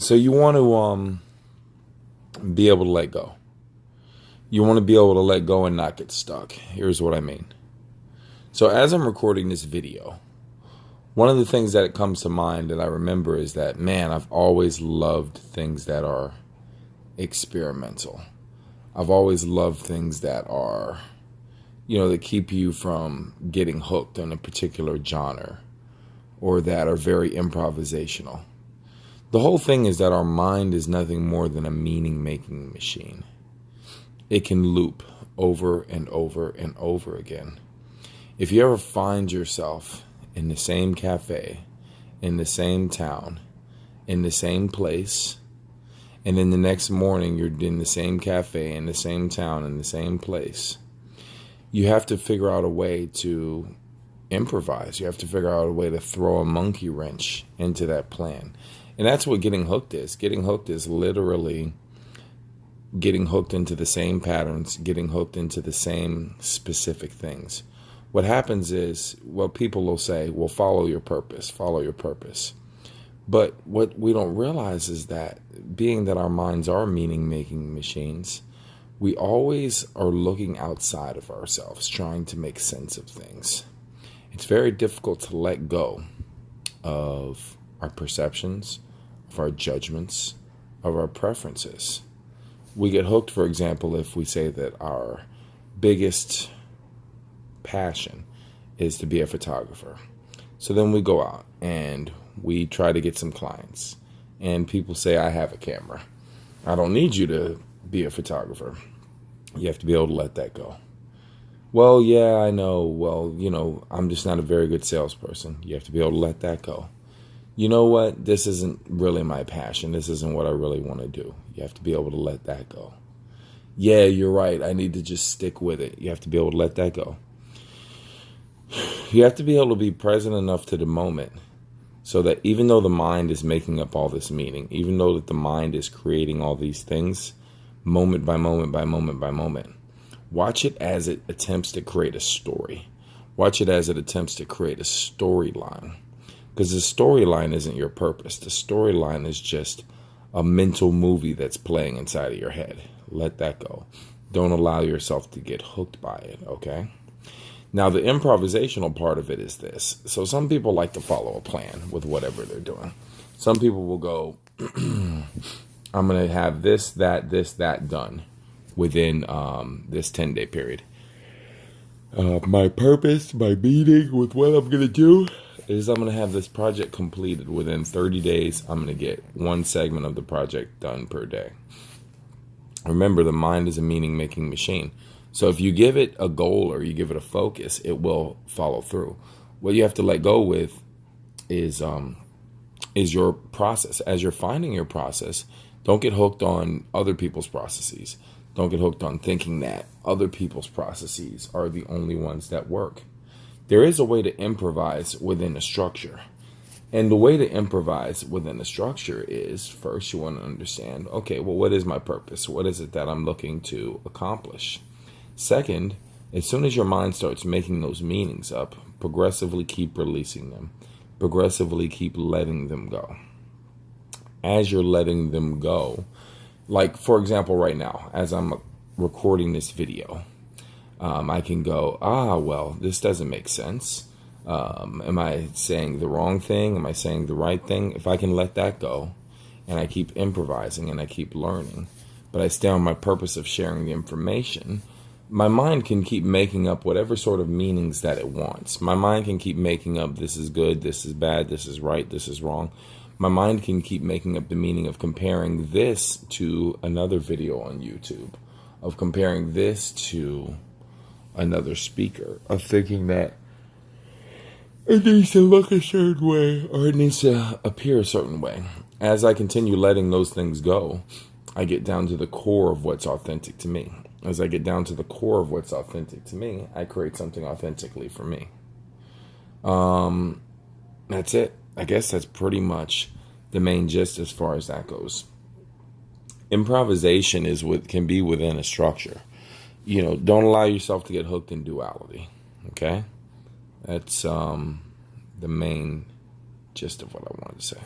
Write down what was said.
So you want to be able to let go. You want to be able to let go and not get stuck. Here's what I mean. So as I'm recording this video, one of the things that comes to mind that I remember is that, man, I've always loved things that are experimental. I've always loved things that are, that keep you from getting hooked on a particular genre or that are very improvisational. The whole thing is that our mind is nothing more than a meaning-making machine. It can loop over and over and over again. If you ever find yourself in the same cafe, in the same town, in the same place, and then the next morning you're in the same cafe, in the same town, in the same place, you have to figure out a way to improvise. You have to figure out a way to throw a monkey wrench into that plan. And that's what getting hooked is. Getting hooked is literally getting hooked into the same patterns, getting hooked into the same specific things. What happens is, people will say, well, follow your purpose, follow your purpose. But what we don't realize is that being that our minds are meaning-making machines, we always are looking outside of ourselves, trying to make sense of things. It's very difficult to let go of our perceptions, of our judgments, of our preferences. We get hooked, for example, if we say that our biggest passion is to be a photographer. So then we go out and we try to get some clients. And people say, I have a camera. I don't need you to be a photographer. You have to be able to let that go. Well, yeah, I know. Well, I'm just not a very good salesperson. You have to be able to let that go. You know what? This isn't really my passion. This isn't what I really want to do. You have to be able to let that go. Yeah, you're right. I need to just stick with it. You have to be able to let that go. You have to be able to be present enough to the moment so that even though the mind is making up all this meaning, even though that the mind is creating all these things, moment by moment by moment by moment, watch it as it attempts to create a story. Watch it as it attempts to create a storyline. Because the storyline isn't your purpose. The storyline is just a mental movie that's playing inside of your head. Let that go. Don't allow yourself to get hooked by it, okay? Now, the improvisational part of it is this. So some people like to follow a plan with whatever they're doing. Some people will go, I'm going to have this, that done within this 10-day period. My purpose, my meaning with what I'm going to do is I'm going to have this project completed within 30 days. I'm going to get one segment of the project done per day. Remember, the mind is a meaning-making machine. So if you give it a goal or you give it a focus, it will follow through. What you have to let go with is your process. As you're finding your process, don't get hooked on other people's processes. Don't get hooked on thinking that other people's processes are the only ones that work. There is a way to improvise within a structure. And the way to improvise within a structure is, first you want to understand, okay, well, what is my purpose? What is it that I'm looking to accomplish? Second, as soon as your mind starts making those meanings up, progressively keep releasing them. Progressively keep letting them go. As you're letting them go, like, for example, right now, as I'm recording this video, I can go, well, this doesn't make sense. Am I saying the wrong thing? Am I saying the right thing? If I can let that go, and I keep improvising and I keep learning, but I stay on my purpose of sharing the information, my mind can keep making up whatever sort of meanings that it wants. My mind can keep making up this is good, this is bad, this is right, this is wrong. My mind can keep making up the meaning of comparing this to another video on YouTube, of comparing this to another speaker, of thinking that it needs to look a certain way or it needs to appear a certain way. As I continue letting those things go, I get down to the core of what's authentic to me. As I get down to the core of what's authentic to me, I create something authentically for me. That's it. I guess that's pretty much the main gist as far as that goes. Improvisation can be within a structure. Don't allow yourself to get hooked in duality. Okay? That's the main gist of what I wanted to say.